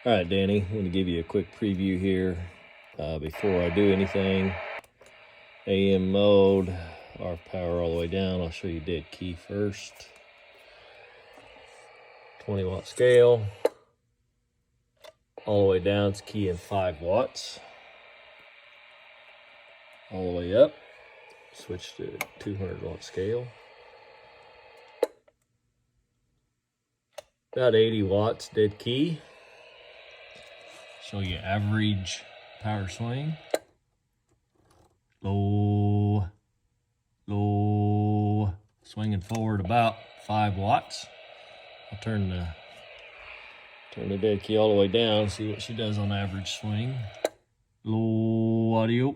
All right, Danny, I'm going to give you a quick preview here before I do anything. AM mode, RF power all the way down. I'll show you dead key first. 20 watt scale. All the way down, it's key in 5 watts. All the way up, switch to 200 watt scale. About 80 watts dead key. Show you average power swing. Low, low, swinging forward about 5 watts. I'll turn the dead key all the way down, see what she does on average swing. Low audio,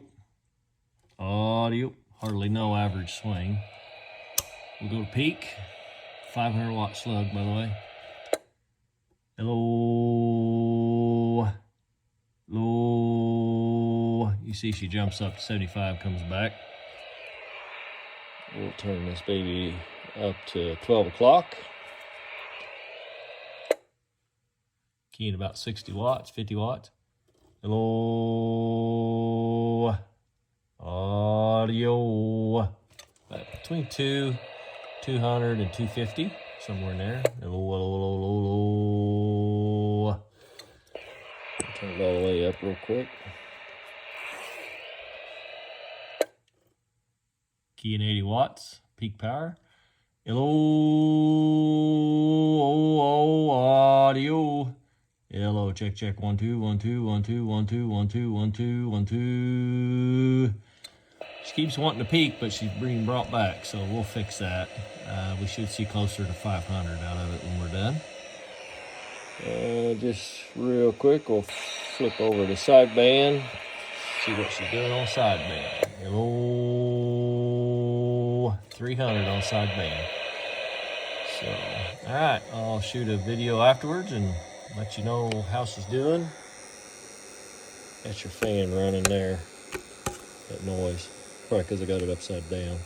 hardly no average swing. We'll go to peak, 500 watt slug by the way. Low, low, you see she jumps up to 75, comes back. We'll turn this baby up to 12 o'clock. Key at about 60 watts, 50 watts. Hello, audio, between 200 and 250, somewhere in there. Hello, hello, hello, hello. Turn it all the way up real quick. Key in 80 watts, peak power. Hello, audio. Hello, check, check, 1 2 1 2 1 2 1 2 1 2 1 2 1 2. She keeps wanting to peak, but she's being brought back, so we'll fix that. We should see closer to 500 out of it when we're done. Just real quick, we'll flip over to sideband, see what she's doing on sideband. Hello, 300 on sideband. So, all right, I'll shoot a video afterwards and let you know how she's doing. That's your fan running there, that noise. Probably because I got it upside down.